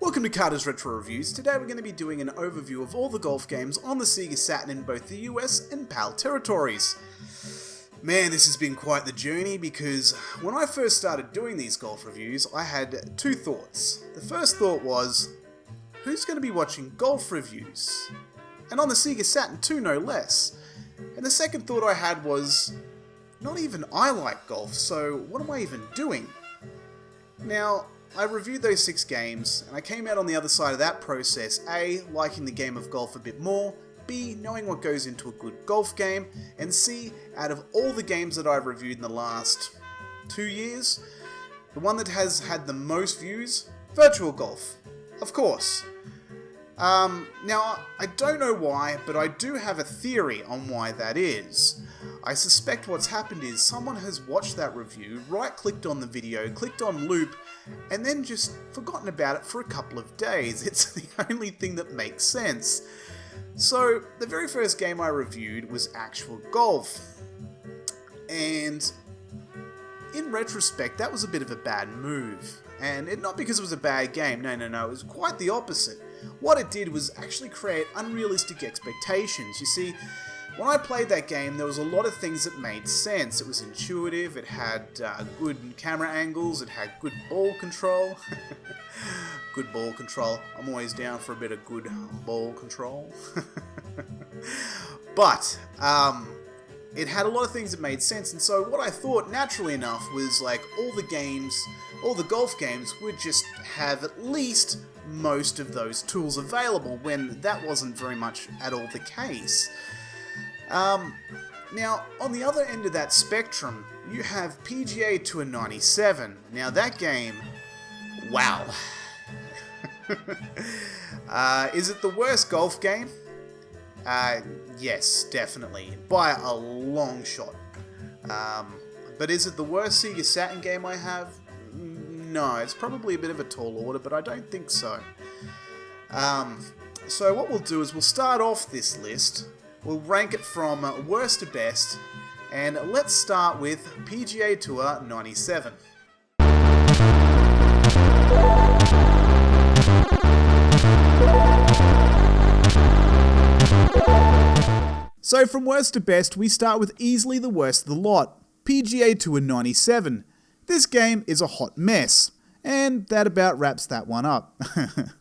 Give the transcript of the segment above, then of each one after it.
Welcome to Carter's Retro Reviews. Today we're going to be doing an overview of all the golf games on the Sega Saturn in both the US and PAL territories. Man, this has been quite the journey because when I first started doing these golf reviews, I had two thoughts. The first thought was, who's going to be watching golf reviews? And on the Sega Saturn too, no less. And the second thought I had was, not even I like golf, so what am I even doing? Now, I reviewed those 6 games, and I came out on the other side of that process, A, liking the game of golf a bit more, B, knowing what goes into a good golf game, and C, out of all the games that I've reviewed in the last 2 years, the one that has had the most views, Virtual Golf. Of course. Now, I don't know why, but I do have a theory on why that is. I suspect what's happened is someone has watched that review, right-clicked on the video, clicked on loop, and then just forgotten about it for a couple of days. It's the only thing that makes sense. So, the very first game I reviewed was Actual Golf. And in retrospect, that was a bit of a bad move. And not because it was a bad game, no, it was quite the opposite. What it did was actually create unrealistic expectations. You see, when I played that game, there was a lot of things that made sense. It was intuitive, it had good camera angles, it had good ball control. Good ball control. I'm always down for a bit of good ball control. But, it had a lot of things that made sense, and so what I thought, naturally enough, was like all the golf games would just have at least most of those tools available, when that wasn't very much at all the case. Now, on the other end of that spectrum, you have Pga Tour 97. Now that game, wow. Is it the worst golf game? Yes, definitely, by a long shot. But is it the worst Sega Saturn game I have? No, it's probably a bit of a tall order, but I don't think so. So what we'll do is we'll start off this list, we'll rank it from worst to best, and let's start with Pga Tour 97. So from worst to best, we start with easily the worst of the lot, Pga Tour 97. This game is a hot mess, and that about wraps that one up.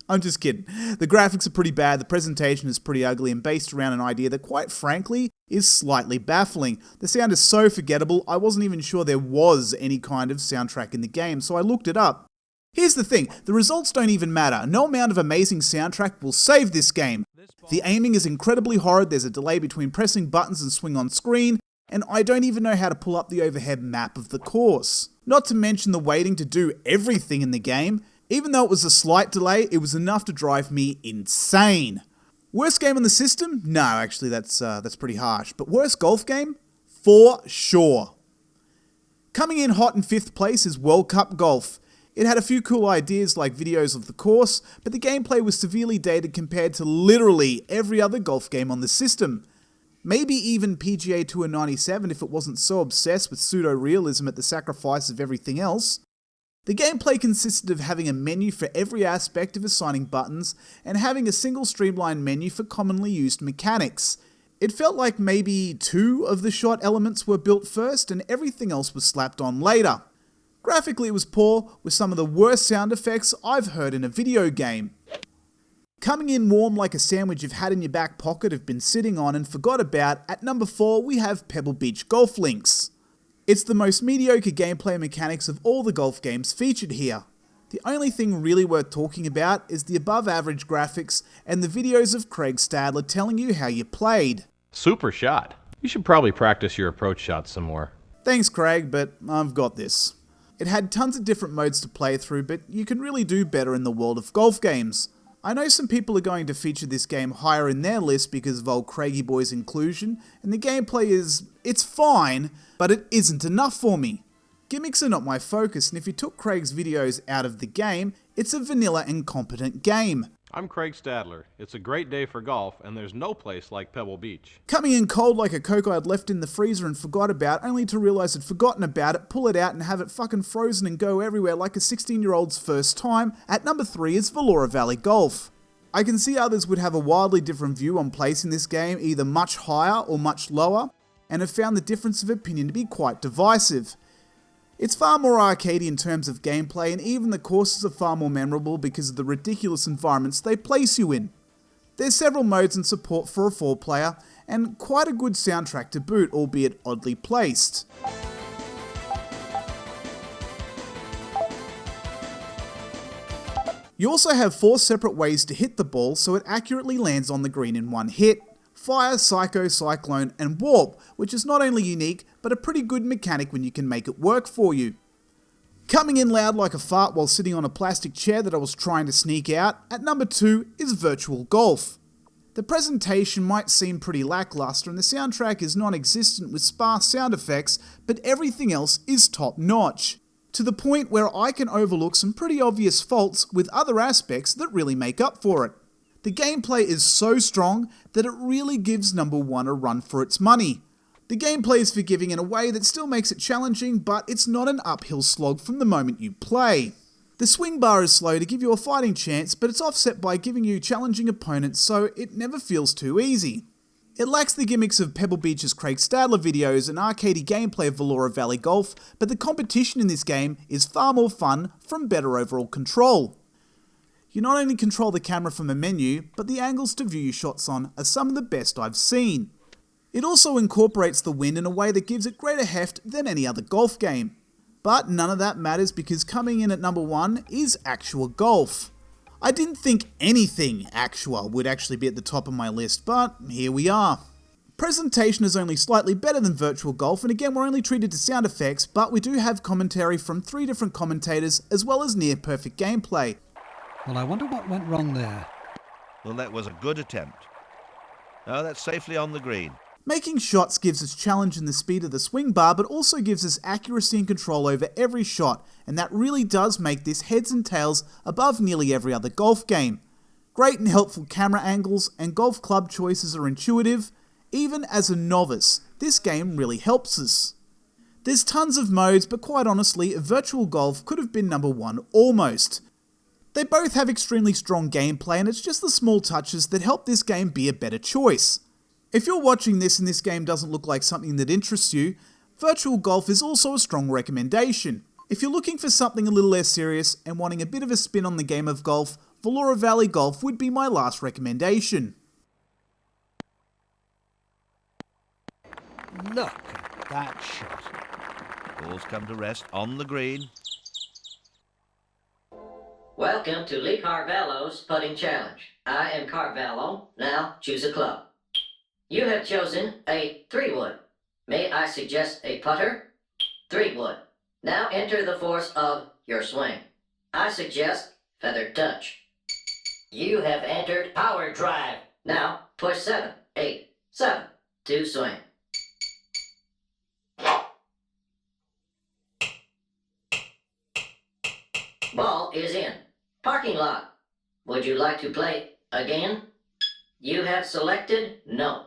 I'm just kidding. The graphics are pretty bad, the presentation is pretty ugly and based around an idea that quite frankly is slightly baffling. The sound is so forgettable, I wasn't even sure there was any kind of soundtrack in the game, so I looked it up. Here's the thing, the results don't even matter. No amount of amazing soundtrack will save this game. The aiming is incredibly horrid, there's a delay between pressing buttons and swing on screen, and I don't even know how to pull up the overhead map of the course. Not to mention the waiting to do everything in the game. Even though it was a slight delay, it was enough to drive me insane. Worst game on the system? No, actually that's pretty harsh. But worst golf game? For sure. Coming in hot in 5th place is World Cup Golf. It had a few cool ideas like videos of the course, but the gameplay was severely dated compared to literally every other golf game on the system. Maybe even Pga Tour 97 if it wasn't so obsessed with pseudo-realism at the sacrifice of everything else. The gameplay consisted of having a menu for every aspect of assigning buttons, and having a single streamlined menu for commonly used mechanics. It felt like maybe 2 of the shot elements were built first and everything else was slapped on later. Graphically it was poor, with some of the worst sound effects I've heard in a video game. Coming in warm like a sandwich you've had in your back pocket, have been sitting on and forgot about, at number 4 we have Pebble Beach Golf Links. It's the most mediocre gameplay mechanics of all the golf games featured here. The only thing really worth talking about is the above average graphics and the videos of Craig Stadler telling you how you played. Super shot. You should probably practice your approach shots some more. Thanks Craig, but I've got this. It had tons of different modes to play through, but you can really do better in the world of golf games. I know some people are going to feature this game higher in their list because of old Craigie Boy's inclusion, and the gameplay it's fine, but it isn't enough for me. Gimmicks are not my focus, and if you took Craig's videos out of the game, it's a vanilla and competent game. I'm Craig Stadler. It's a great day for golf, and there's no place like Pebble Beach. Coming in cold like a Coke I'd left in the freezer and forgot about, only to realise I'd forgotten about it, pull it out and have it fucking frozen and go everywhere like a 16-year-old's first time. At number 3 is Valora Valley Golf. I can see others would have a wildly different view on placing this game, either much higher or much lower, and have found the difference of opinion to be quite divisive. It's far more arcadey in terms of gameplay, and even the courses are far more memorable because of the ridiculous environments they place you in. There's several modes and support for a 4-player, and quite a good soundtrack to boot, albeit oddly placed. You also have 4 separate ways to hit the ball so it accurately lands on the green in one hit. Fire, Psycho, Cyclone, and Warp, which is not only unique, but a pretty good mechanic when you can make it work for you. Coming in loud like a fart while sitting on a plastic chair that I was trying to sneak out, at number 2 is Virtual Golf. The presentation might seem pretty lackluster and the soundtrack is non-existent with sparse sound effects, but everything else is top notch, to the point where I can overlook some pretty obvious faults with other aspects that really make up for it. The gameplay is so strong that it really gives number 1 a run for its money. The gameplay is forgiving in a way that still makes it challenging, but it's not an uphill slog from the moment you play. The swing bar is slow to give you a fighting chance, but it's offset by giving you challenging opponents, so it never feels too easy. It lacks the gimmicks of Pebble Beach's Craig Stadler videos and arcadey gameplay of Valora Valley Golf, but the competition in this game is far more fun from better overall control. You not only control the camera from a menu, but the angles to view your shots on are some of the best I've seen. It also incorporates the wind in a way that gives it greater heft than any other golf game. But none of that matters because coming in at number 1 is Actua Golf. I didn't think anything Actua would actually be at the top of my list, but here we are. Presentation is only slightly better than Virtual Golf, and again we're only treated to sound effects, but we do have commentary from 3 different commentators as well as near perfect gameplay. Well, I wonder what went wrong there. Well, that was a good attempt. Now that's safely on the green. Making shots gives us challenge in the speed of the swing bar, but also gives us accuracy and control over every shot, and that really does make this heads and tails above nearly every other golf game. Great and helpful camera angles and golf club choices are intuitive. Even as a novice, this game really helps us. There's tons of modes, but quite honestly, Virtual Golf could have been number 1 almost. They both have extremely strong gameplay, and it's just the small touches that help this game be a better choice. If you're watching this and this game doesn't look like something that interests you, Virtual Golf is also a strong recommendation. If you're looking for something a little less serious and wanting a bit of a spin on the game of golf, Valora Valley Golf would be my last recommendation. Look at that shot. Balls come to rest on the green. Welcome to Lee Carvalho's Putting Challenge. I am Carvalho. Now choose a club. You have chosen a 3-wood. May I suggest a putter? 3-wood. Now enter the force of your swing. I suggest feathered touch. You have entered power drive. Now push 7, 8, 7 to swing. Ball is in. Parking lot. Would you like to play again? You have selected no.